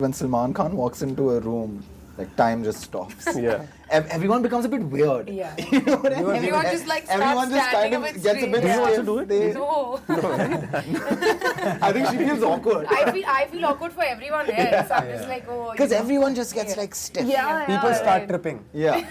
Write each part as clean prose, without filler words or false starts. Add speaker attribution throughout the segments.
Speaker 1: When Salman Khan walks into a room, like time just stops.
Speaker 2: Yeah.
Speaker 1: Everyone becomes a bit weird.
Speaker 3: Yeah.
Speaker 1: You know what I mean?
Speaker 3: Everyone just like
Speaker 1: Everyone
Speaker 3: starts
Speaker 1: just kind
Speaker 3: standing
Speaker 1: of
Speaker 3: a bit
Speaker 1: gets a bit
Speaker 3: straight.
Speaker 2: Do you also do it?
Speaker 3: No.
Speaker 1: I think she feels awkward.
Speaker 3: I feel awkward for everyone else. I'm just like, oh.
Speaker 1: Because everyone just gets like stiff.
Speaker 4: Yeah,
Speaker 5: People start tripping.
Speaker 1: Yeah.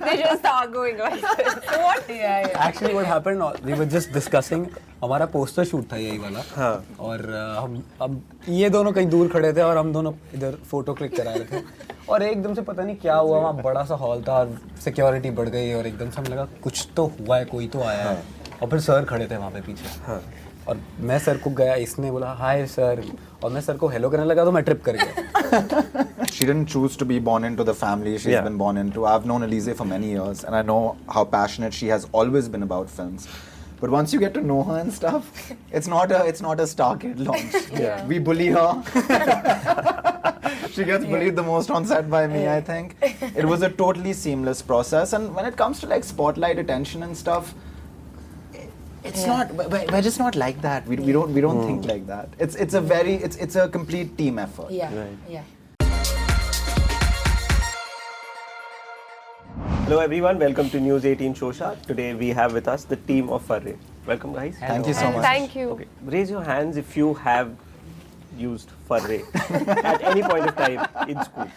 Speaker 4: They just start going like this.
Speaker 3: What? Yeah.
Speaker 5: Actually, what happened? We were just discussing. हमारा poster shoot था यही वाला.
Speaker 2: हाँ.
Speaker 5: और हम अब ये दोनों कहीं दूर खड़े थे और हम दोनों इधर फोटो क्लिक करा रहे थे. और एकदम से पता नहीं क्या हुआ, वहाँ बड़ा सा हॉल था और सिक्योरिटी बढ़ गई और एकदम से हमें लगा कुछ तो हुआ है, कोई तो आया है. और फिर सर खड़े थे वहाँ पे पीछे. हाँ. और मैं सर को गया, इसने बोला हाय सर, और मैं सर को हेलो करने लगा तो मैं ट्रिप कर गया.
Speaker 1: She didn't choose to be born into the family she's been born into. I've known Alizeh for many years and I know how passionate she has always been about films. But once you get to know her and stuff, it's not a star kid launch.
Speaker 2: Yeah.
Speaker 1: We bully her. She gets bullied the most on set by me, I think. It was a totally seamless process, and when it comes to like spotlight attention and stuff, it's not. We're just not like that. We don't think like that. It's a complete team effort.
Speaker 3: Yeah.
Speaker 2: Right.
Speaker 3: Yeah.
Speaker 2: Hello everyone, welcome to News 18 Showsha. Today we have with us the team of Farrey. Welcome guys.
Speaker 1: Thank you so much.
Speaker 4: Thank you.
Speaker 2: Okay, raise your hands if you have used Farrey at any point of time in school.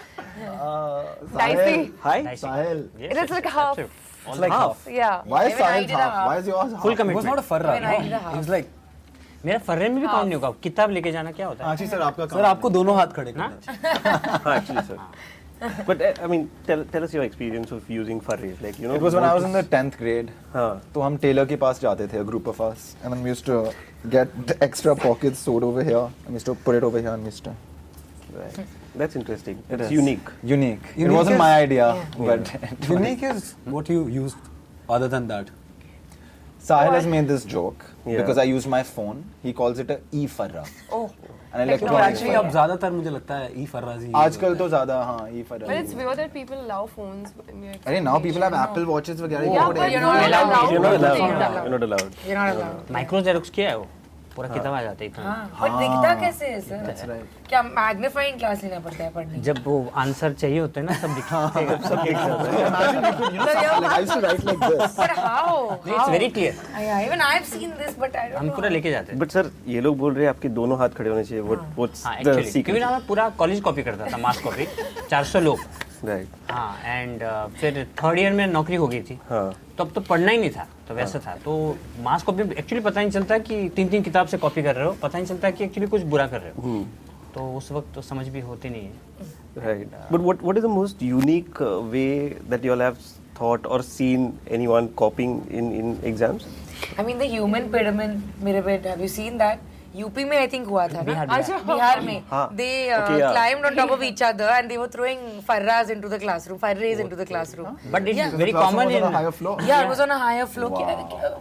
Speaker 4: Dicey.
Speaker 2: Hi.
Speaker 1: Sahil.
Speaker 4: It's like half.
Speaker 5: It's like half.
Speaker 4: Yeah.
Speaker 1: Why is
Speaker 3: Even I
Speaker 1: Sahil
Speaker 3: did a
Speaker 1: half?
Speaker 3: half.
Speaker 1: Why is yours half?
Speaker 6: Full
Speaker 5: It was
Speaker 6: commitment.
Speaker 5: not a farra.
Speaker 3: When I did a half.
Speaker 5: It was like
Speaker 6: मेरा फर्रे में भी count नहीं होगा. किताब लेके जाना क्या होता है?
Speaker 1: हाँ जी सर आपका
Speaker 5: सर आपको दोनों हाथ खड़े करने चाहिए.
Speaker 2: Actually, sir. But I mean, tell us your experience of using Farrey. Like, you know.
Speaker 1: It was when I was in the 10th grade.
Speaker 2: हाँ.
Speaker 1: तो हम टेलर के पास जाते थे, a group of us, and then we used to get the extra pockets sewed over here, and we used to put it over here, and we used to.
Speaker 2: Right. That's interesting.
Speaker 1: It
Speaker 2: It's
Speaker 1: is.
Speaker 2: unique.
Speaker 1: Unique. It
Speaker 5: Unique
Speaker 1: wasn't
Speaker 5: is-
Speaker 1: my idea, but
Speaker 5: Unique is what you used other than that.
Speaker 1: Sahil has made this joke
Speaker 2: Yeah.
Speaker 1: because I used my phone. He calls it a e-farra.
Speaker 4: Oh.
Speaker 1: An
Speaker 5: तो
Speaker 1: electronic
Speaker 5: actually
Speaker 1: farra.
Speaker 5: अब ज्यादातर मुझे लगता है ई फर्राजी.
Speaker 1: आजकल तो ज़्यादा हाँ e-farra.
Speaker 4: But it's weird that people love phones.
Speaker 1: अरे now people have Apple watches वगैरह.
Speaker 4: Yeah,
Speaker 1: what
Speaker 4: but
Speaker 1: else?
Speaker 4: you're not allowed.
Speaker 2: You're not allowed.
Speaker 4: You're not
Speaker 2: You're not allowed.
Speaker 3: You're not allowed.
Speaker 6: Micro xerox किया है वो. पूरा किताब आ जाता है इतना.
Speaker 3: हाँ. But दिखता कैसे है सर?
Speaker 1: That's right.
Speaker 3: क्या मैग्नीफाइंग क्लास लेना पड़ता है पढ़ने?
Speaker 6: जब वो आंसर चाहिए होते हैं ना सब दिखता है.
Speaker 1: Imagine you could, like, I used to write like this.
Speaker 3: But how?
Speaker 6: It's very clear.
Speaker 3: Yeah, even I've seen this, but I don't
Speaker 6: हम
Speaker 3: know.
Speaker 6: पूरा लेके जाते हैं.
Speaker 2: But sir, ये लोग बोल रहे हैं आपके दोनों हाथ खड़े होने चाहिए. What's
Speaker 6: हाँ
Speaker 2: the
Speaker 6: एक्चुअली क्योंकि
Speaker 2: secret?
Speaker 6: ना मैं पूरा कॉलेज कॉपी करता था, मास कॉपी 400 लोग.
Speaker 2: Right.
Speaker 6: हाँ एंड फिर थर्ड ईयर में नौकरी हो गई थी.
Speaker 2: हाँ.
Speaker 6: तो अब तो पढ़ना ही नहीं था, तो वैसा था. तो मास कॉपी एक्चुअली पता नहीं चलता कि 3-3 किताब से कॉपी कर रहे हो, पता नहीं चलता कि एक्चुअली कुछ बुरा कर रहे हो. तो उस वक्त तो समझ भी होती नहीं है.
Speaker 2: Right. But what is the most unique way that you all have thought or seen anyone copying in exams?
Speaker 3: I mean the human pyramid. Have you seen that? UP में आई थिंक हुआ था ना.
Speaker 4: अच्छा.
Speaker 3: बिहार में
Speaker 2: हाँ.
Speaker 3: they
Speaker 2: Okay, yeah.
Speaker 3: climbed on top of each other and they were throwing farras into the classroom, farrays into the classroom.
Speaker 6: But it's
Speaker 3: Yeah.
Speaker 6: Very
Speaker 1: The classroom
Speaker 6: common
Speaker 1: was on a
Speaker 6: in.
Speaker 1: higher floor.
Speaker 3: Yeah, it was on a higher floor.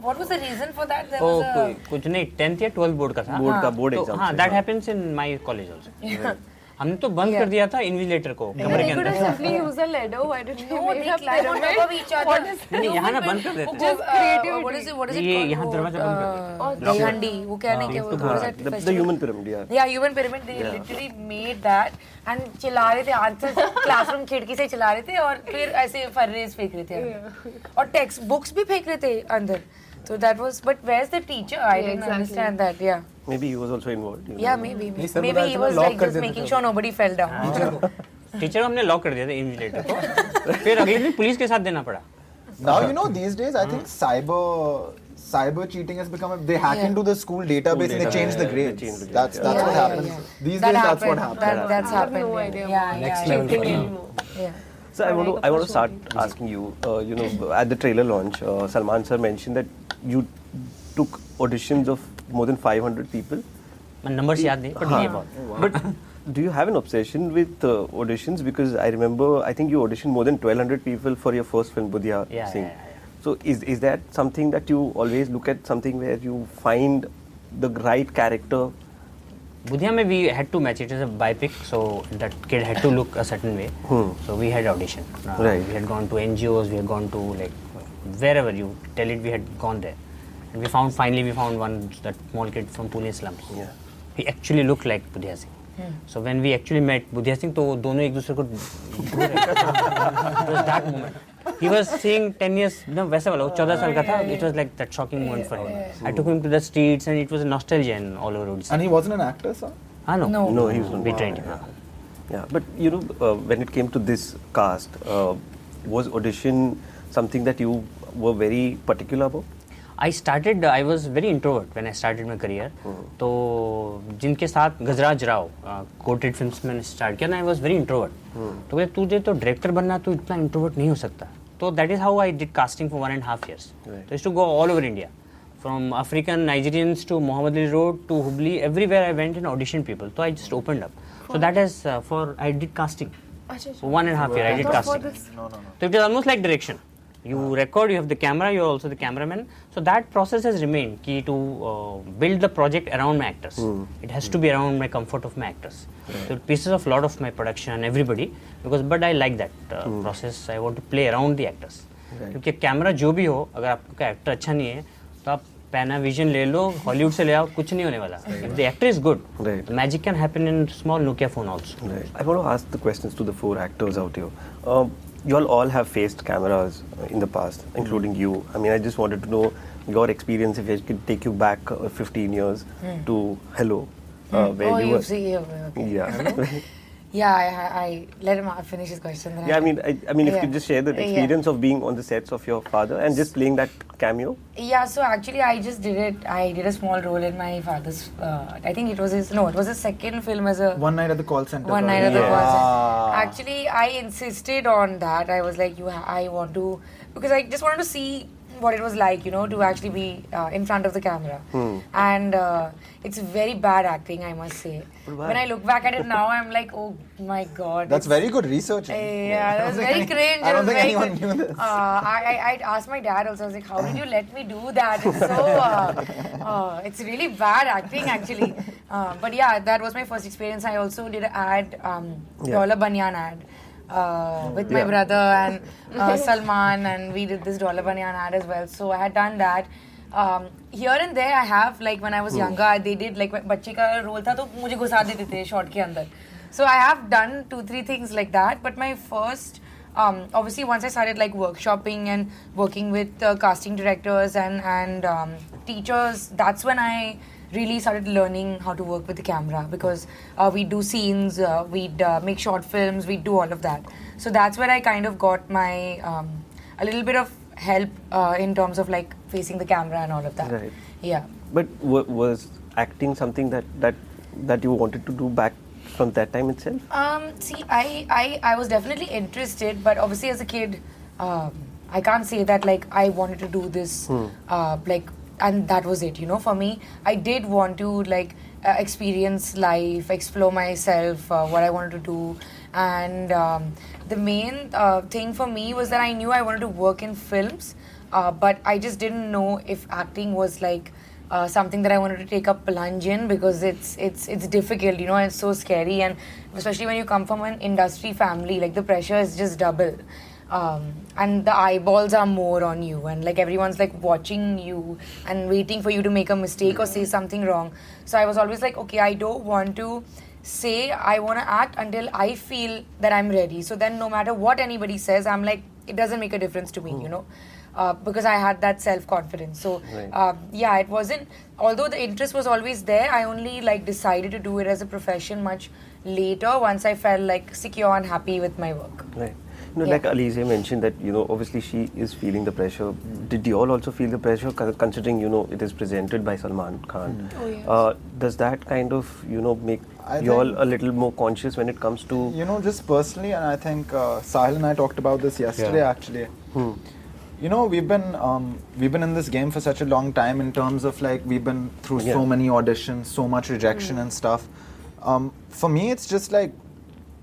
Speaker 3: What was the reason for that? There was a
Speaker 6: कुछ नहीं, 10th या 12th board का था.
Speaker 2: Board का board
Speaker 6: तो
Speaker 2: exam.
Speaker 6: हाँ, that happens in my college also. हमने तो बंद कर दिया था इन्विजिलेटर को कमरे के
Speaker 4: They could
Speaker 6: अंदर.
Speaker 4: have simply used a ladder. Why didn't they
Speaker 3: No,
Speaker 4: make
Speaker 3: they
Speaker 4: a
Speaker 3: climb on top of each other.
Speaker 4: What is
Speaker 6: नहीं यहाँ ना बंद कर देते हैं.
Speaker 4: Just creativity.
Speaker 3: What is it
Speaker 6: ये
Speaker 3: called?
Speaker 6: यहाँ दरवाजा बंद कर देते हैं.
Speaker 3: दहीहंडी वो क्या नहीं क्या वो what is that
Speaker 2: The
Speaker 3: festival?
Speaker 2: human pyramid, yeah.
Speaker 3: Yeah, human pyramid. They literally made that and चिल्ला रहे थे आंसर क्लासरूम खिड़की से चिल्ला रहे थे और फिर ऐसे फर्रेज फेंक रहे थे और टेक्स्ट बुक्स भी फेंक रहे थे अंदर. So that was, but where's the teacher? I didn't
Speaker 4: exactly.
Speaker 3: understand that. Yeah.
Speaker 2: Maybe he was also involved. You know.
Speaker 3: Yeah, maybe.
Speaker 5: नहीं, सर
Speaker 3: Maybe
Speaker 5: बताया
Speaker 3: he
Speaker 5: था,
Speaker 3: was
Speaker 5: lock
Speaker 3: like
Speaker 5: कर
Speaker 3: just
Speaker 5: देते
Speaker 3: making
Speaker 5: थे.
Speaker 3: sure nobody fell down.
Speaker 6: Teacher को हमने lock कर दिया था इन्विजिलेटर को. फिर अगले दिन पुलिस के साथ देना पड़ा.
Speaker 1: Now you know these days I think cyber cheating has become they hack into the school database and they change the grades.
Speaker 2: change the grades,
Speaker 1: That's
Speaker 2: yeah.
Speaker 1: what happens. These days that's what happens.
Speaker 3: That's
Speaker 4: I have
Speaker 3: happened.
Speaker 4: no idea.
Speaker 3: Yeah,
Speaker 5: Next
Speaker 3: yeah,
Speaker 5: level.
Speaker 4: Cheating
Speaker 3: yeah.
Speaker 4: anymore.
Speaker 3: Yeah.
Speaker 2: So I want to start asking you. You know, at the trailer launch, Salman sir mentioned that you took auditions of more than 500 people.
Speaker 6: मैं numbers याद नहीं पर ये बहुत.
Speaker 2: But do you have an obsession with auditions? Because I remember, I think you auditioned more than 1,200 people for your first film, Dedhia.
Speaker 6: Yeah,
Speaker 2: Singh.
Speaker 6: yeah.
Speaker 2: So is that something that you always look at, something where you find the right character?
Speaker 6: Budhia में we had to match it as a biopic, so that kid had to look a certain way. So we had audition.
Speaker 2: Right.
Speaker 6: We had gone to NGOs, we had gone to like wherever you tell it, we had gone there. And finally we found one, that small kid from Pune slums.
Speaker 2: Yeah.
Speaker 6: He actually looked like Dedhia Singh. So when we actually met Budhia Singh, तो दोनों एक दूसरे को it was that moment. He was saying 10 years, no, वैसा वाला, वो 14 साल का था. It was like that shocking moment for him. I took him to the streets and it was a nostalgia and all over Odisha.
Speaker 1: And he wasn't an actor, sir?
Speaker 6: Ah, no.
Speaker 2: No, he was not.
Speaker 6: We trained him.
Speaker 2: Yeah, but you know, when it came to this cast, was audition something that you were very particular about?
Speaker 6: I was very introvert when I started my career. तो जिनके साथ गजराज Rao coated films में start किया ना, I was very introvert. तो बोले तुझे तो डायरेक्टर बनना, तो इतना introvert नहीं हो सकता. तो that is how I did casting for 1.5 years.
Speaker 2: Right.
Speaker 6: So I used to go all over India, from African Nigerians to Mohammed Ali Road to Hubli. Everywhere I went and auditioned people. So I just opened up. So that is I did casting. For 1.5 years I did casting.
Speaker 1: No.
Speaker 6: So it is almost like direction. You record, you have the camera, you are also the cameraman. So that process has remained key to build the project around my actors. It has to be around my comfort of my actors. Right. So it pieces of lot of my production, everybody. But I like that process. I want to play around the actors. क्योंकि camera जो भी हो, अगर आपका actor अच्छा नहीं है, तो आप पैनाविजन ले लो, हॉलीवुड से ले आओ, कुछ नहीं होने वाला. If the actor is good, the magic can happen in small Nokia phone also.
Speaker 2: Right. I want to ask the questions to the 4 actors out here. You all have faced cameras in the past, including you. I mean, I just wanted to know your experience, if I could take you back 15 years to Hello, where you were.
Speaker 3: Okay.
Speaker 2: Yeah.
Speaker 3: Yeah, I let him finish his question.
Speaker 2: Yeah, I mean, if you could just share the experience of being on the sets of your father and just playing that cameo.
Speaker 3: Yeah, so actually I just did it. I did a small role in my father's, I think it was his second film as a...
Speaker 1: One Night at the Call Center.
Speaker 3: One Night at the Call Center. Actually, I insisted on that. I was like, I want to... Because I just wanted to see what it was like, to actually be in front of the camera. And it's very bad acting, I must say. When I look back at it now, I'm like, oh my god.
Speaker 1: That's very good research.
Speaker 3: Yeah, that was very cringe.
Speaker 1: I don't think anyone knew this.
Speaker 3: I asked my dad also, I was like, how did you let me do that? It's so, it's really bad acting actually. But yeah, that was my first experience. I also did an ad, Dollar Banyan ad. With my brother and Salman, and we did this Dollar Banyan ad as well. So I had done that. Here and there I have, like when I was younger, they did like बच्चे का role था तो मुझे घुसा देते थे shot के अंदर. So I have done 2-3 things like that. But my first, obviously once I started like workshopping and working with casting directors and teachers, that's when I really started learning how to work with the camera, because we'd do scenes, we'd make short films, we'd do all of that. So that's where I kind of got my a little bit of help in terms of like facing the camera and all of that.
Speaker 2: Right.
Speaker 3: Yeah.
Speaker 2: But was acting something that you wanted to do back from that time itself?
Speaker 3: See, I was definitely interested, but obviously as a kid, I can't say that like I wanted to do this like. And that was it, for me. I did want to like experience life, explore myself, what I wanted to do. And the main thing for me was that I knew I wanted to work in films, but I just didn't know if acting was like something that I wanted to take a plunge in, because it's difficult, it's so scary, and especially when you come from an industry family, like the pressure is just double. And the eyeballs are more on you, and like everyone's like watching you and waiting for you to make a mistake or say something wrong. So I was always like, okay, I don't want to say I want to act until I feel that I'm ready. So then no matter what anybody says, I'm like, it doesn't make a difference to me, because I had that self-confidence. So yeah, it wasn't, although the interest was always there, I only like decided to do it as a profession much later, once I felt like secure and happy with my work.
Speaker 2: Right. Like Alizeh mentioned that, obviously she is feeling the pressure. Did you all also feel the pressure, considering, it is presented by Salman Khan?
Speaker 3: Oh, yes.
Speaker 2: Does that kind of, make you all a little more conscious when it comes to...
Speaker 1: just personally, and I think Sahil and I talked about this yesterday actually. We've been in this game for such a long time, in terms of like, we've been through so many auditions, so much rejection and stuff. For me, it's just like,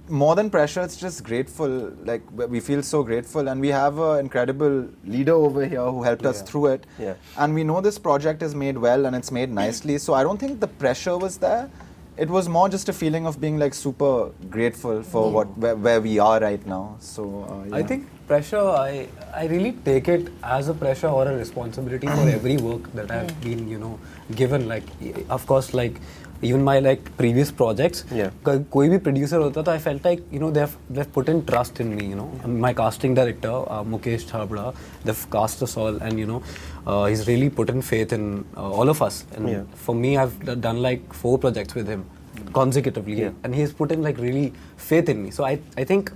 Speaker 1: more than pressure, it's just grateful. Like, we feel so grateful, and we have an incredible leader over here who helped us through it. Yeah. And we know this project is made well and it's made nicely. So I don't think the pressure was there. It was more just a feeling of being like super grateful for where we are right now. So
Speaker 5: I think pressure, I really take it as a pressure or a responsibility for every work that I've been, given. Like, of course, like, even my like previous projects,
Speaker 2: Yeah.
Speaker 5: कोई भी producer होता तो I felt like they've put in trust in me, my casting director Mukesh Chhabra, they've cast us all, and he's really put in faith in all of us, and for me I've done like 4 projects with him consecutively, and he's put in like really faith in me, so I think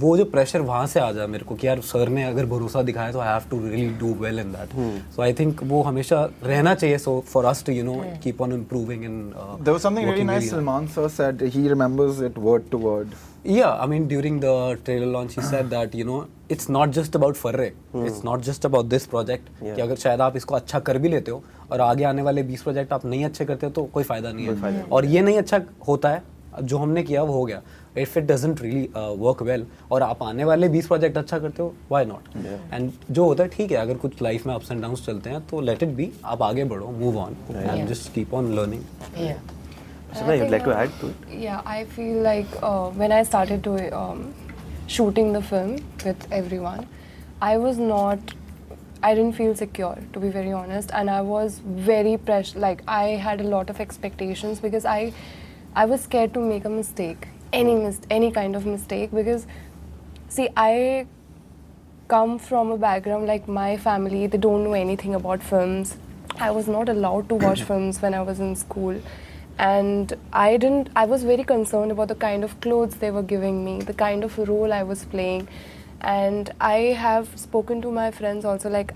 Speaker 5: वो जो pressure वहाँ से आ जाए मेरे को कि यार sir ने अगर भरोसा दिखाया तो I have to really do well in that, so I think वो हमेशा रहना चाहिए, so for us to keep on improving and
Speaker 1: there was something really nice Salman sir said, he remembers it word to word.
Speaker 5: Yeah, I mean during the trailer launch he said that it's not just about Farrey, it's not just about this project, कि अगर शायद आप इसको अच्छा कर भी लेते हो और आगे आने वाले 20 प्रोजेक्ट आप नहीं अच्छे करते हो तो कोई फायदा नहीं है, और ये नहीं अच्छा होता है जो हमने किया वो हो गया, if it doesn't really work well और आप आने वाले 20 प्रोजेक्ट अच्छा करते हो, why not, and जो होता है ठीक है, अगर कुछ लाइफ में ups and downs चलते हैं तो let it be, आप आगे बढ़ो, move on and just keep on learning.
Speaker 2: Prasanna, you'd like to add to it?
Speaker 4: Yeah, I feel like when I started to shooting the film with everyone, I didn't feel secure, to be very honest, and I was very like I had a lot of expectations because I was scared to make a mistake, any kind of mistake, because see, I come from a background like my family, they don't know anything about films. I was not allowed to watch films when I was in school, and I was very concerned about the kind of clothes they were giving me, the kind of role I was playing, and I have spoken to my friends also, like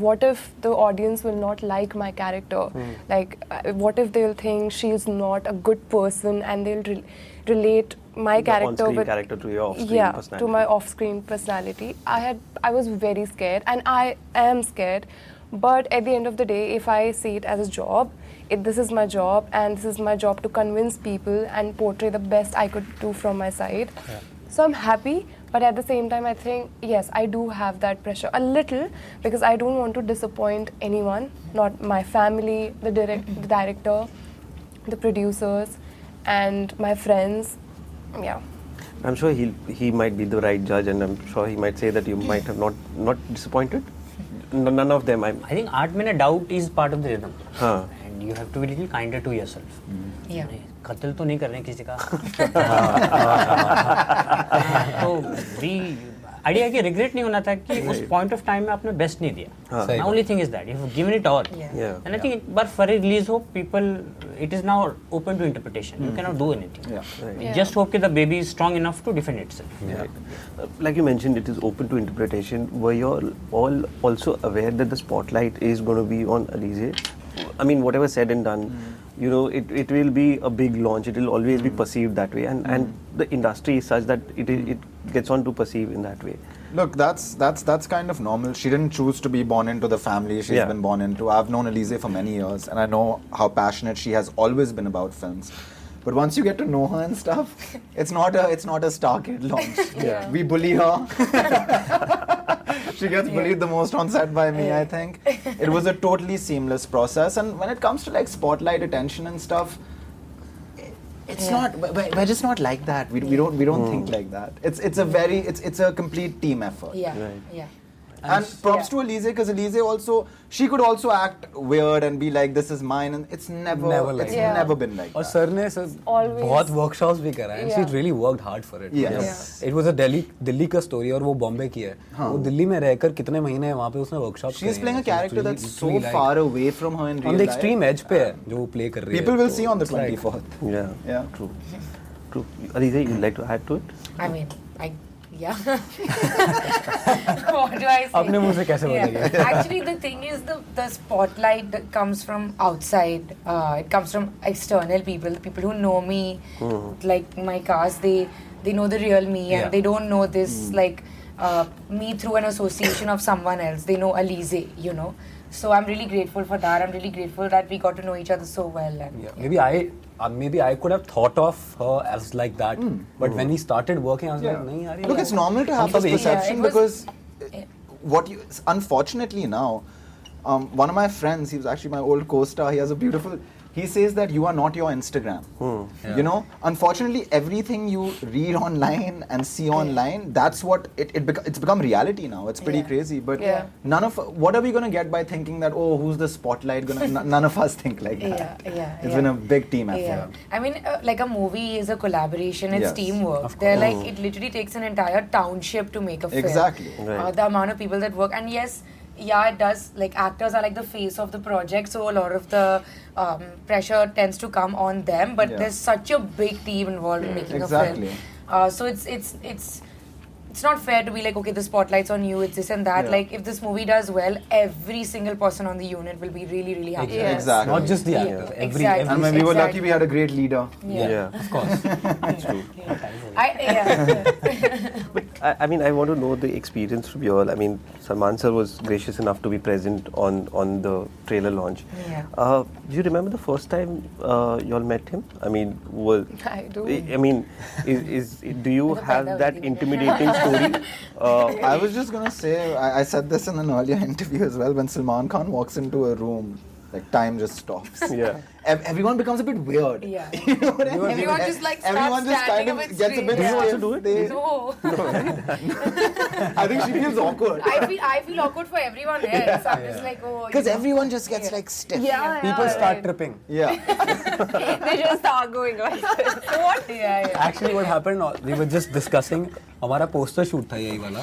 Speaker 4: what if the audience will not like my character, like what if they'll think she's not a good person and they'll relate my character
Speaker 2: on-screen
Speaker 4: with
Speaker 2: character to your off-screen personality.
Speaker 4: To my off-screen personality. I was very scared, and I am scared, but at the end of the day, if I see it as a job, this is my job, and this is my job to convince people and portray the best I could do from my side. So I'm happy, but at the same time I think, yes, I do have that pressure a little, because I don't want to disappoint anyone, not my family, the director, the producers, and my friends. Yeah.
Speaker 2: I'm sure he might be the right judge, and I'm sure he might say that you might have not disappointed. None of them.
Speaker 6: I think art में doubt is part of the rhythm.
Speaker 2: हाँ.
Speaker 6: And you have to be little kinder to yourself.
Speaker 3: Yeah.
Speaker 6: कत्ल तो नहीं कर रहे हैं किसी का. तो we आइडिया कि रिग्रेट नहीं होना था कि उस पॉइंट ऑफ टाइम में आपने बेस्ट नहीं दिया. The only thing is that you have given it all. And I think एक बार Farrey release हो, people, it is now open to interpretation. You cannot do anything. Just hope that the baby is strong enough to defend itself.
Speaker 2: Like you mentioned, it is open to interpretation. Were you all also aware that the spotlight is going to be on Alizeh? I mean, whatever said and done, it will be a big launch. It will always be perceived that way, and the industry is such that it gets on to perceive in that way.
Speaker 1: Look, that's kind of normal. She didn't choose to be born into the family she's been born into. I've known Alizeh for many years, and I know how passionate she has always been about films. But once you get to know her and stuff, it's not a star kid launch. We bully her. She gets bullied the most on set by me, I think. It was a totally seamless process, and when it comes to like spotlight attention and stuff, it's not. We're just not like that. We don't think like that. It's a complete team effort.
Speaker 3: Yeah.
Speaker 1: And props to Alizeh, because Alizeh she could also act weird and be like, this is mine, and it's never been like
Speaker 5: और
Speaker 1: that.
Speaker 5: Sir ने बहुत workshops भी करा है, and she really worked hard for it.
Speaker 1: Yes.
Speaker 5: It was a Delhi का story, और वो बॉम्बे की है. वो दिल्ली में रहकर कितने महीने वहाँ पे उसने workshops
Speaker 1: She's playing a character that's so far away from her in real life.
Speaker 5: On the extreme edge पे है जो वो play कर रही है.
Speaker 1: People will see on the 24th.
Speaker 2: Yeah. True. Alizeh, you'd like to add to it?
Speaker 3: I mean, yeah. What do I say?
Speaker 5: अपने मुंह से कैसे बोलेंगे?
Speaker 3: Actually, the thing is, the spotlight that comes from outside. It comes from external people, the people who know me, like my cast. They know the real me, and they don't know this like me through an association of someone else. They know Alizeh, So I'm really grateful for that. I'm really grateful that we got to know each other so well. And
Speaker 5: maybe I could have thought of her as like that, but when we started working, I was like, nahi yaar,
Speaker 1: Look, it's normal to have this perception because unfortunately now, one of my friends, he was actually my old co-star, he has a beautiful he says that you are not your Instagram. You know, unfortunately, everything you read online and see online, that's what it's become reality now. It's pretty crazy. But none of what are we gonna get by thinking that, oh, who's the spotlight gonna? None of us think like that. It's been a big team effort.
Speaker 3: I mean, like a movie is a collaboration. It's teamwork. They're like, it literally takes an entire township to make a film.
Speaker 1: Exactly.
Speaker 3: The amount of people that work, and yes. Yeah, it does. Like, actors are like the face of the project, so a lot of the pressure tends to come on them. But there's such a big team involved in making a film. So it's not fair to be like, okay, the spotlight's on you, it's this and that. Like, if this movie does well, every single person on the unit will be really, really happy.
Speaker 1: Exactly.
Speaker 5: Not just the actors. Every
Speaker 1: and when we were lucky, we had a great leader.
Speaker 5: of course. That's true.
Speaker 2: But I mean, I want to know the experience from you all. I mean, Salman sir was gracious enough to be present on the trailer launch. Do you remember the first time you all met him? I mean,
Speaker 4: I do.
Speaker 2: I mean, do you have that intimidating story?
Speaker 1: I was just gonna say, I said this in an earlier interview as well. When Salman Khan walks into a room, like time just stops. Everyone becomes a bit weird. You know what I mean?
Speaker 3: Everyone just like
Speaker 1: everyone
Speaker 3: starts
Speaker 1: just kind
Speaker 3: standing
Speaker 1: of gets a bit.
Speaker 2: Do you also do it?
Speaker 3: No.
Speaker 1: I think she feels awkward.
Speaker 3: I feel awkward for everyone else. I'm just like, oh.
Speaker 1: Because everyone just gets like stiff.
Speaker 5: People start tripping.
Speaker 4: They just start going like this. What?
Speaker 5: Actually, what happened? We were just discussing. हमारा poster shoot था यही वाला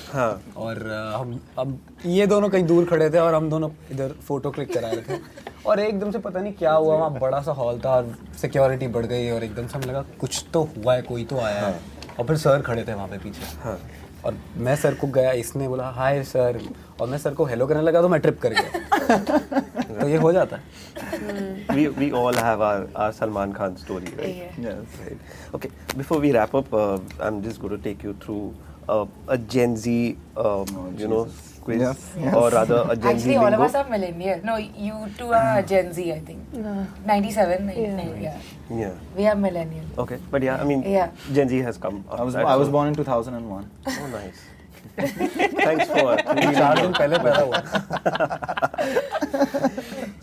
Speaker 5: और हम अब ये दोनों कहीं दूर खड़े थे और हम दोनों इधर फोटो क्लिक करा रहे थे और एकदम से पता नहीं क्या हुआ वहाँ बड़ा सा हॉल था और सिक्योरिटी बढ़ गई और एकदम से हमें लगा कुछ तो हुआ है कोई तो आया है और फिर सर खड़े थे वहाँ पे पीछे और मैं सर को गया इसने बोला हाय सर और मैं सर को हेलो करने लगा तो मैं ट्रिप कर गया तो ये हो जाता है
Speaker 2: we all have our Salman Khan story, right? Yes. Right. Okay, before we wrap up, I'm just going to take you through a Gen Z, quiz, or rather a Gen Z
Speaker 3: Actually, all
Speaker 2: lingo.
Speaker 3: of us are millennial. No, you two are Gen Z, I think. 97, 99,
Speaker 2: Yeah.
Speaker 3: We are millennial.
Speaker 2: Okay, but yeah, I mean, Gen Z has come.
Speaker 1: I was born in 2001.
Speaker 2: Oh, nice. Thanks for.
Speaker 5: 4 दिन पहले पैदा हुआ.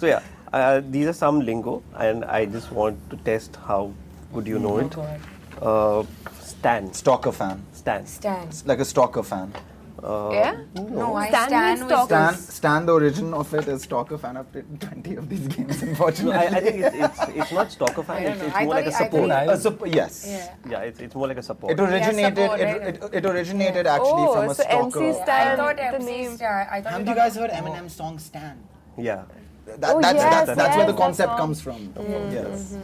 Speaker 2: So yeah, these are some lingo, and I just want to test how good you know it. Stan.
Speaker 1: Stalker fan.
Speaker 3: Stan.
Speaker 1: Like a stalker fan.
Speaker 3: No, I
Speaker 4: Stan
Speaker 3: stand
Speaker 4: means
Speaker 3: with
Speaker 4: stalker.
Speaker 1: Stan, the origin of it is stalker fan. I've played 20 of these games,
Speaker 2: No,
Speaker 1: unfortunately.
Speaker 2: I think it's not stalker fan. It's more like a support.
Speaker 1: Yes.
Speaker 2: Yeah, it's more like a support.
Speaker 1: It originated.
Speaker 3: support,
Speaker 1: It originated actually from a
Speaker 4: so
Speaker 1: stalker.
Speaker 4: MC Stan.
Speaker 3: I thought
Speaker 4: the
Speaker 3: MC
Speaker 4: name.
Speaker 3: Stan. I thought
Speaker 1: Haven't you guys heard Eminem's song "Stan"?
Speaker 2: Yeah.
Speaker 1: That's where the
Speaker 4: yes,
Speaker 1: concept
Speaker 4: that
Speaker 1: comes from. Yes.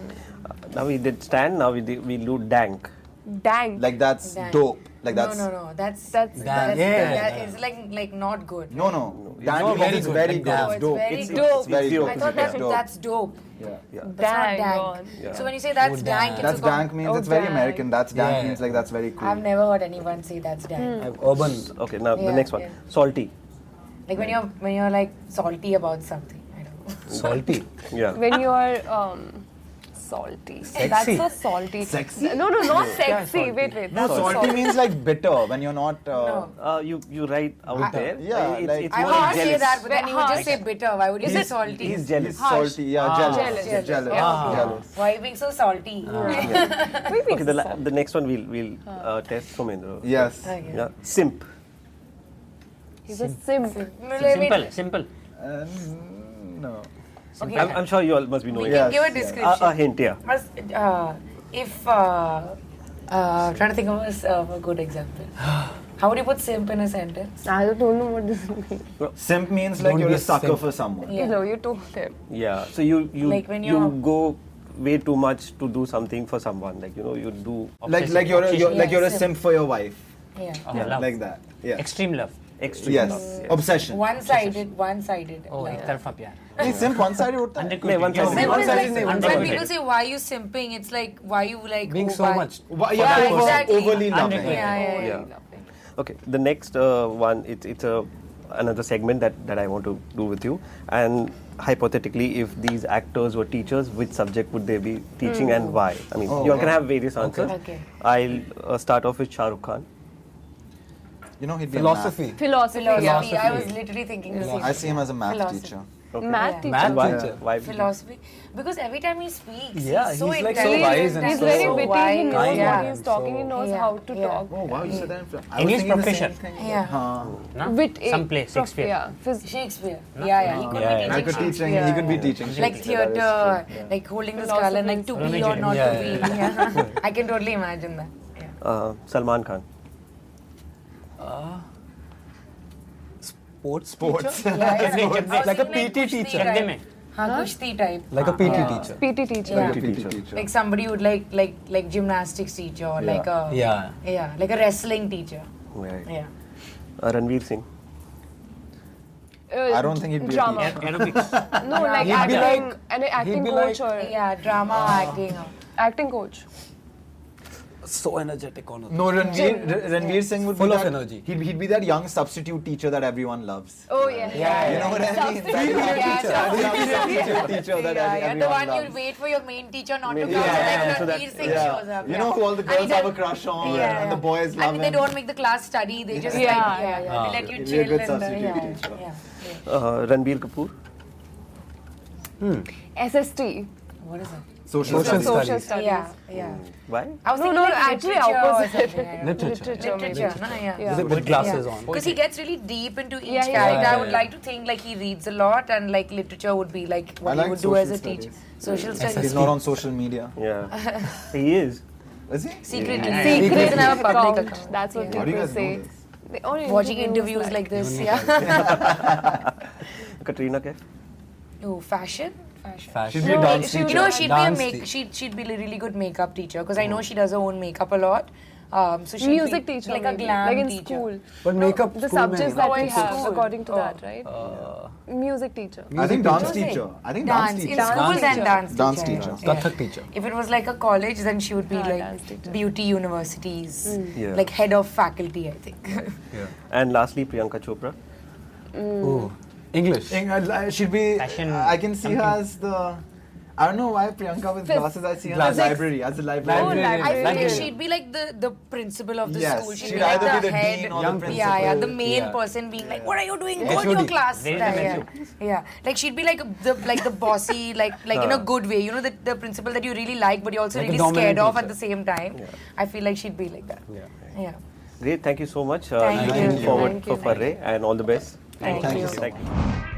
Speaker 2: Now we did Stan. Now we do dank.
Speaker 4: Dang.
Speaker 1: Like that's
Speaker 3: Dank.
Speaker 1: dope. Like that's
Speaker 3: No. That's it's like not good.
Speaker 1: no. Dank
Speaker 5: very
Speaker 1: means
Speaker 5: good.
Speaker 1: very
Speaker 5: Like
Speaker 1: good.
Speaker 5: that.
Speaker 1: It's dope.
Speaker 3: Very
Speaker 1: It's
Speaker 3: dope.
Speaker 1: It's very dope.
Speaker 3: I thought that's dope.
Speaker 1: Yeah.
Speaker 3: That's
Speaker 4: Dang
Speaker 3: not
Speaker 4: on.
Speaker 3: dank.
Speaker 2: Yeah.
Speaker 3: So when you say that's dank, it's
Speaker 1: That's
Speaker 3: a
Speaker 1: dank means it's very
Speaker 4: dank.
Speaker 1: American. That's dank
Speaker 5: Yeah.
Speaker 1: means like that's very cool.
Speaker 3: I've never heard anyone say that's dank.
Speaker 5: Urban.
Speaker 2: Okay, now the
Speaker 3: Yeah,
Speaker 2: next one.
Speaker 3: yeah.
Speaker 2: Salty.
Speaker 3: Like when you're like salty about something. I don't know.
Speaker 5: Salty.
Speaker 2: Yeah.
Speaker 4: When you are salty.
Speaker 5: Sexy.
Speaker 4: That's so salty.
Speaker 1: Sexy?
Speaker 4: No, not sexy. Wait.
Speaker 1: No,
Speaker 4: That's
Speaker 1: salty means like bitter when you're not.
Speaker 3: No.
Speaker 2: You write out there.
Speaker 1: yeah, like-
Speaker 2: it's
Speaker 3: I
Speaker 2: more
Speaker 3: would
Speaker 2: like
Speaker 3: say
Speaker 2: jealous.
Speaker 3: that, but then you would just
Speaker 4: Harsh.
Speaker 3: say bitter. Why would you say salty?
Speaker 2: He's jealous.
Speaker 1: Salty, yeah, jealous.
Speaker 4: Jealous.
Speaker 1: Jealous.
Speaker 3: Yeah.
Speaker 1: Jealous.
Speaker 3: Why are you being so salty?
Speaker 2: Okay, the next one we'll test Somendra.
Speaker 1: Yes.
Speaker 3: Okay.
Speaker 2: Yeah. Simp.
Speaker 4: He's a simp.
Speaker 6: Simple.
Speaker 1: No.
Speaker 3: Okay.
Speaker 2: I'm sure you all must be
Speaker 3: We
Speaker 2: knowing.
Speaker 3: can
Speaker 1: Yes,
Speaker 3: give a
Speaker 1: yes.
Speaker 3: description.
Speaker 2: A hint, yeah.
Speaker 3: If trying to think of a good example. How would you put simp in a sentence?
Speaker 4: I don't know what this means.
Speaker 1: Simp means like
Speaker 5: Don't
Speaker 1: you're
Speaker 5: be
Speaker 1: a
Speaker 5: a
Speaker 1: sucker
Speaker 5: simp.
Speaker 1: for someone.
Speaker 3: Yeah.
Speaker 4: No, you told him.
Speaker 2: Yeah. So you
Speaker 3: Like when
Speaker 2: you
Speaker 3: you're-
Speaker 2: go way too much to do something for someone. Like you do
Speaker 1: Like you're a
Speaker 3: Simp.
Speaker 1: simp for your wife.
Speaker 3: Yeah.
Speaker 6: Love.
Speaker 1: Like that. Yeah.
Speaker 6: Extreme love.
Speaker 2: extreme.
Speaker 1: Yes.
Speaker 2: love, yeah.
Speaker 1: Obsession.
Speaker 3: One-sided.
Speaker 6: Oh,
Speaker 3: like
Speaker 6: एक तरफा प्यार.
Speaker 1: नहीं, simp one-sided होता है.
Speaker 6: Unequivocal.
Speaker 2: one-sided.
Speaker 3: Simp is
Speaker 1: One-sided
Speaker 3: like,
Speaker 1: नहीं,
Speaker 3: when people say why you simping, it's like why you like
Speaker 5: Being
Speaker 3: oh,
Speaker 5: so
Speaker 3: why-
Speaker 5: much.
Speaker 1: Yeah,
Speaker 3: Yeah, exactly.
Speaker 1: overly loving.
Speaker 6: Unrequited.
Speaker 3: Yeah.
Speaker 2: Okay, the next one, it's another segment that I want to do with you. And hypothetically, if these actors were teachers, which subject would they be teaching and why? I mean, you all can have various answers.
Speaker 3: Okay.
Speaker 2: I'll start off with Shah Rukh Khan.
Speaker 1: You know, he'd be
Speaker 5: Philosophy.
Speaker 4: Philosophy.
Speaker 3: Philosophy.
Speaker 4: Yeah.
Speaker 3: I was literally thinking the same.
Speaker 1: I see him as a math
Speaker 3: Philosophy.
Speaker 1: teacher.
Speaker 4: Math teacher.
Speaker 5: Math
Speaker 2: Why?
Speaker 5: teacher.
Speaker 2: Why?
Speaker 3: Philosophy, because every time he speaks,
Speaker 5: Yeah,
Speaker 3: he's so
Speaker 5: he's like so
Speaker 3: intelligent
Speaker 5: wise and
Speaker 4: He's
Speaker 5: so
Speaker 4: very witty. He
Speaker 3: wise,
Speaker 4: knows
Speaker 5: kind
Speaker 4: what
Speaker 5: and
Speaker 4: he's talking. He
Speaker 5: so-
Speaker 4: knows
Speaker 3: Yeah,
Speaker 4: how to
Speaker 3: yeah.
Speaker 4: talk.
Speaker 1: Oh wow, you said that. I was
Speaker 6: English
Speaker 1: thinking the
Speaker 6: professor.
Speaker 1: same thing.
Speaker 3: Yeah.
Speaker 6: No?
Speaker 4: Wit.
Speaker 6: Some play, Shakespeare.
Speaker 4: Yeah.
Speaker 3: Shakespeare. Yeah, he could
Speaker 5: Yeah,
Speaker 3: be
Speaker 5: yeah.
Speaker 1: I could
Speaker 3: teaching
Speaker 1: teaching.
Speaker 3: Shakespeare.
Speaker 1: He could be teaching.
Speaker 3: Like
Speaker 1: Shakespeare, that is
Speaker 3: theatre,
Speaker 1: true. Yeah.
Speaker 3: like holding the skull and like to be or not
Speaker 5: Yeah,
Speaker 3: to be.
Speaker 5: yeah,
Speaker 3: Yeah. I can totally imagine that. Yeah.
Speaker 2: Salman Khan.
Speaker 5: Sports.
Speaker 3: Like
Speaker 5: a PT teacher.
Speaker 6: चड्डे में.
Speaker 3: हाँ, कुश्ती type.
Speaker 5: Like a PT teacher.
Speaker 4: PT teacher.
Speaker 3: Yeah.
Speaker 1: Teacher.
Speaker 3: Like somebody would like gymnastics teacher or like a
Speaker 5: Yeah.
Speaker 3: like a wrestling teacher.
Speaker 2: Right.
Speaker 3: Yeah.
Speaker 2: Ranveer Singh.
Speaker 1: I don't think he'd be a
Speaker 4: drama.
Speaker 1: teacher.
Speaker 6: Aerobics.
Speaker 4: No, like
Speaker 5: He'd be
Speaker 4: acting,
Speaker 5: like-
Speaker 4: an acting
Speaker 5: he'd be
Speaker 4: coach
Speaker 5: like-
Speaker 4: or
Speaker 3: Yeah, drama acting.
Speaker 4: acting coach.
Speaker 5: So energetic on
Speaker 1: No, Ranveer Singh would
Speaker 5: Full
Speaker 1: be
Speaker 5: of
Speaker 1: that,
Speaker 5: energy.
Speaker 1: He'd be that young substitute teacher that everyone loves.
Speaker 4: Oh yeah.
Speaker 1: You know what I mean? That young substitute teacher that
Speaker 3: Yeah,
Speaker 1: everyone
Speaker 3: the one
Speaker 1: loves.
Speaker 3: you wait for your main teacher not to come,
Speaker 1: Yeah,
Speaker 3: so
Speaker 1: yeah,
Speaker 3: like
Speaker 2: so
Speaker 3: Ranveer Singh
Speaker 1: Yeah.
Speaker 3: shows up.
Speaker 1: You know who all the
Speaker 3: And
Speaker 1: girls
Speaker 3: he
Speaker 1: have a
Speaker 3: does-
Speaker 1: crush on,
Speaker 3: Yeah,
Speaker 1: and the boys love
Speaker 3: and they
Speaker 1: him.
Speaker 3: don't make the class study. They just
Speaker 4: Yeah.
Speaker 3: like they let you
Speaker 1: He'd be a
Speaker 3: chill
Speaker 1: good
Speaker 3: and
Speaker 1: substitute
Speaker 3: yeah,
Speaker 1: teacher.
Speaker 3: yeah.
Speaker 2: Ranbir Kapoor.
Speaker 4: SST.
Speaker 3: What is it?
Speaker 1: Social
Speaker 5: Social
Speaker 1: studies.
Speaker 4: Social
Speaker 5: studies.
Speaker 4: studies.
Speaker 3: Yeah, yeah.
Speaker 2: Why?
Speaker 3: I was
Speaker 4: No,
Speaker 3: thinking
Speaker 4: no,
Speaker 3: like
Speaker 4: actually
Speaker 3: literature or
Speaker 4: opposite.
Speaker 3: something, yeah.
Speaker 5: Literature.
Speaker 3: Literature, no? Yeah.
Speaker 5: With glasses on.
Speaker 3: Because he gets really deep into each
Speaker 4: Yeah, yeah.
Speaker 3: character. I would
Speaker 5: Yeah.
Speaker 3: like to think like he reads a lot, and like literature would be like what
Speaker 1: I
Speaker 3: he
Speaker 1: like
Speaker 3: would do as a
Speaker 1: social
Speaker 3: teacher.
Speaker 1: studies.
Speaker 3: Social
Speaker 1: He's
Speaker 3: studies.
Speaker 1: not on social media.
Speaker 2: Yeah. He is.
Speaker 1: Is he?
Speaker 3: Secretly.
Speaker 6: Yeah.
Speaker 3: He
Speaker 4: Secret
Speaker 3: doesn't have a public
Speaker 4: account.
Speaker 3: account.
Speaker 4: That's what
Speaker 3: Yeah.
Speaker 1: How do you
Speaker 4: people
Speaker 1: guys
Speaker 4: say.
Speaker 1: know this?
Speaker 4: They only
Speaker 3: Watching interviews like this, yeah.
Speaker 2: Katrina Kaif.
Speaker 3: Oh, fashion?
Speaker 5: Fashion.
Speaker 1: She'd be a dance
Speaker 4: she would-
Speaker 3: You know,
Speaker 1: teacher.
Speaker 3: she'd be a really good makeup teacher because I know she does her own makeup a lot. So she'd
Speaker 4: Music
Speaker 3: be
Speaker 4: teacher,
Speaker 3: like a
Speaker 4: maybe.
Speaker 3: glam
Speaker 4: like in
Speaker 3: teacher.
Speaker 4: school.
Speaker 5: But makeup
Speaker 4: The
Speaker 5: school mein
Speaker 4: subjects
Speaker 5: na.
Speaker 4: that we
Speaker 3: in
Speaker 4: have,
Speaker 3: school.
Speaker 4: according to
Speaker 3: Oh.
Speaker 4: that, right? Music teacher.
Speaker 1: I think dance
Speaker 3: Music.
Speaker 1: teacher. I think
Speaker 3: Dance.
Speaker 1: dance
Speaker 3: In
Speaker 1: teacher.
Speaker 3: school, then
Speaker 4: teacher.
Speaker 3: dance teacher.
Speaker 1: Dance teacher.
Speaker 3: Yeah.
Speaker 5: Kathak teacher.
Speaker 3: If it was like a college, then she would be
Speaker 4: dance
Speaker 3: like
Speaker 4: teacher.
Speaker 3: beauty universities,
Speaker 2: Yeah.
Speaker 3: like head of faculty, I think.
Speaker 2: And lastly, Priyanka Chopra.
Speaker 5: Ooh. English.
Speaker 1: She'd be.
Speaker 6: Fashion
Speaker 1: I can see her as the. I don't know why Priyanka with glasses. I see her as a library, as a librarian.
Speaker 5: Librarian.
Speaker 3: I feel like
Speaker 5: Librarian.
Speaker 3: she'd be like the principal of the
Speaker 1: Yes,
Speaker 3: school.
Speaker 1: she'd
Speaker 3: be like
Speaker 1: either
Speaker 3: the
Speaker 1: be the
Speaker 3: head.
Speaker 1: dean or
Speaker 5: Young
Speaker 1: the
Speaker 5: principal.
Speaker 1: principal.
Speaker 3: Yeah, the main
Speaker 5: Yeah.
Speaker 3: person being like, "What are you doing? Go to
Speaker 5: HOD.
Speaker 3: your class."
Speaker 6: There is
Speaker 3: Yeah,
Speaker 6: a
Speaker 3: yeah. Yeah, like she'd be like the bossy, like in a good way. You know, the principal that you really like, but you're also
Speaker 5: Like a
Speaker 3: really
Speaker 5: dominant
Speaker 3: scared of
Speaker 5: teacher.
Speaker 3: at the same time. I feel like she'd be like that.
Speaker 5: Yeah.
Speaker 3: Yeah.
Speaker 2: Great. Thank you so much.
Speaker 3: Thank
Speaker 2: Looking
Speaker 3: you.
Speaker 2: forward
Speaker 4: Thank
Speaker 2: for
Speaker 4: you.
Speaker 2: Farrey and all the best.
Speaker 3: Thank
Speaker 1: you.
Speaker 2: Thank you.